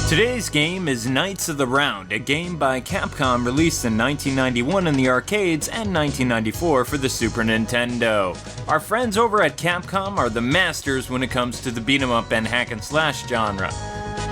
Today's game is Knights of the Round, a game by Capcom released in 1991 in the arcades and 1994 for the Super Nintendo. Our friends over at Capcom are the masters when it comes to the beat-em-up and hack-and-slash genre.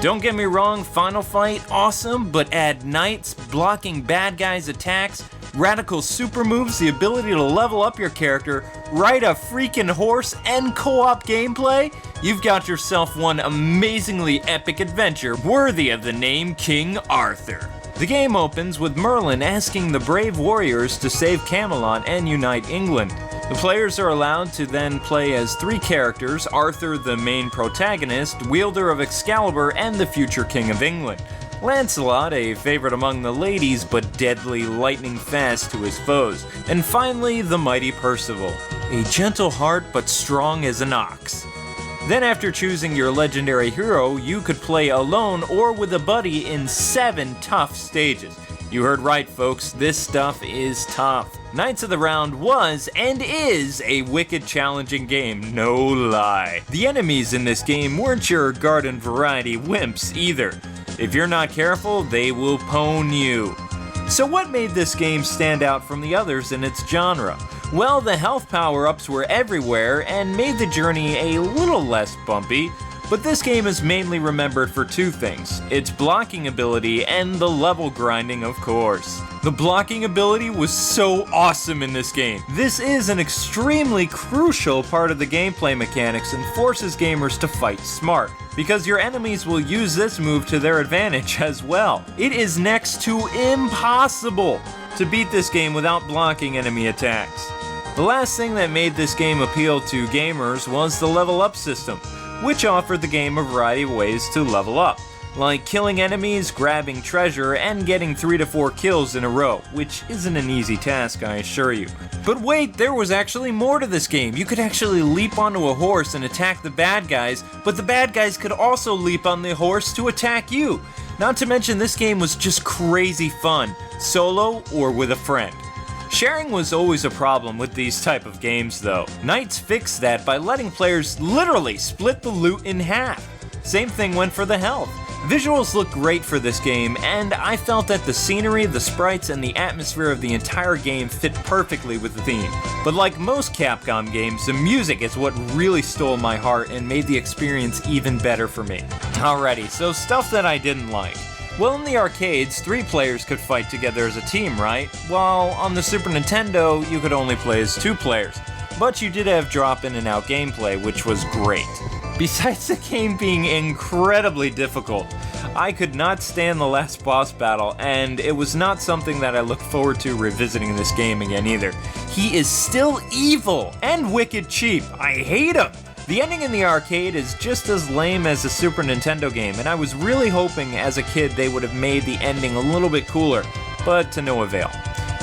Don't get me wrong, Final Fight, awesome, but add knights, blocking bad guys' attacks, radical super moves, the ability to level up your character, ride a freaking horse, and co-op gameplay? You've got yourself one amazingly epic adventure worthy of the name King Arthur. The game opens with Merlin asking the brave warriors to save Camelot and unite England. The players are allowed to then play as three characters: Arthur, the main protagonist, wielder of Excalibur, and the future King of England. Lancelot, a favorite among the ladies, but deadly lightning fast to his foes. And finally, the mighty Percival, a gentle heart but strong as an ox. Then after choosing your legendary hero, you could play alone or with a buddy in 7 tough stages. You heard right, folks, this stuff is tough. Knights of the Round was and is a wicked challenging game, no lie. The enemies in this game weren't your garden variety wimps either. If you're not careful, they will pwn you. So what made this game stand out from the others in its genre? Well, the health power-ups were everywhere and made the journey a little less bumpy, but this game is mainly remembered for 2 things: its blocking ability and the level grinding, of course. The blocking ability was so awesome in this game. This is an extremely crucial part of the gameplay mechanics and forces gamers to fight smart, because your enemies will use this move to their advantage as well. It is next to impossible to beat this game without blocking enemy attacks. The last thing that made this game appeal to gamers was the level up system, which offered the game a variety of ways to level up, like killing enemies, grabbing treasure, and getting 3 to 4 kills in a row, which isn't an easy task, I assure you. But wait, there was actually more to this game. You could actually leap onto a horse and attack the bad guys, but the bad guys could also leap on the horse to attack you. Not to mention, this game was just crazy fun, solo or with a friend. Sharing was always a problem with these type of games though. Knights fixed that by letting players literally split the loot in half. Same thing went for the health. Visuals look great for this game, and I felt that the scenery, the sprites, and the atmosphere of the entire game fit perfectly with the theme. But like most Capcom games, the music is what really stole my heart and made the experience even better for me. Alrighty, so stuff that I didn't like. Well, in the arcades, 3 players could fight together as a team, right? While on the Super Nintendo, you could only play as 2 players. But you did have drop in and out gameplay, which was great. Besides the game being incredibly difficult, I could not stand the last boss battle, and it was not something that I look forward to revisiting this game again either. He is still evil and wicked cheap. I hate him! The ending in the arcade is just as lame as the Super Nintendo game, and I was really hoping as a kid they would have made the ending a little bit cooler, but to no avail.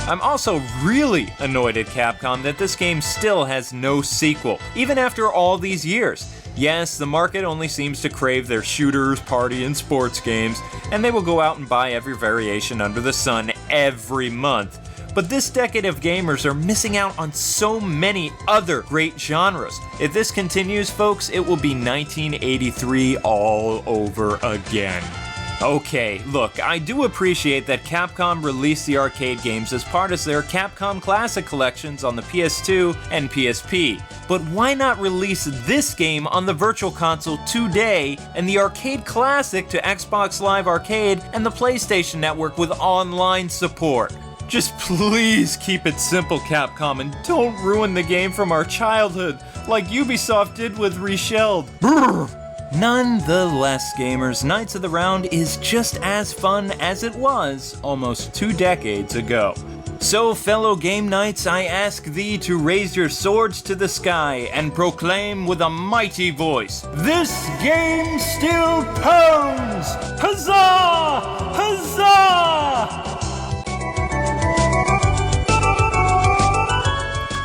I'm also really annoyed at Capcom that this game still has no sequel, even after all these years. Yes, the market only seems to crave their shooters, party, and sports games, and they will go out and buy every variation under the sun every month. But this decade of gamers are missing out on so many other great genres. If this continues, folks, it will be 1983 all over again. Okay, look, I do appreciate that Capcom released the arcade games as part of their Capcom Classic collections on the PS2 and PSP, but why not release this game on the Virtual Console today and the Arcade Classic to Xbox Live Arcade and the PlayStation Network with online support? Just please keep it simple, Capcom, and don't ruin the game from our childhood like Ubisoft did with Reshelled. Brrr. Nonetheless, gamers, Knights of the Round is just as fun as it was almost 2 decades ago. So, fellow game knights, I ask thee to raise your swords to the sky and proclaim with a mighty voice, "This game still pounds! Huzzah! Huzzah!"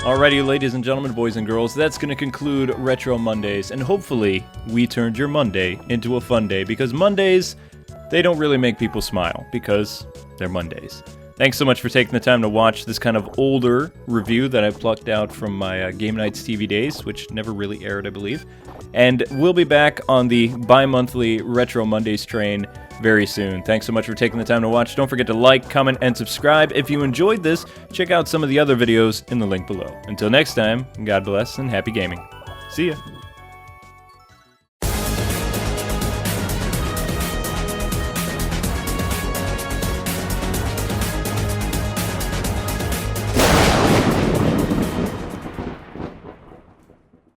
Alrighty, ladies and gentlemen, boys and girls, that's going to conclude Retro Mondays, and hopefully we turned your Monday into a fun day, because Mondays, they don't really make people smile, because they're Mondays. Thanks so much for taking the time to watch this kind of older review that I plucked out from my Game Nights TV days, which never really aired, I believe. And we'll be back on the bi-monthly Retro Mondays train very soon. Thanks so much for taking the time to watch. Don't forget to like, comment, and subscribe. If you enjoyed this, check out some of the other videos in the link below. Until next time, God bless and happy gaming. See ya.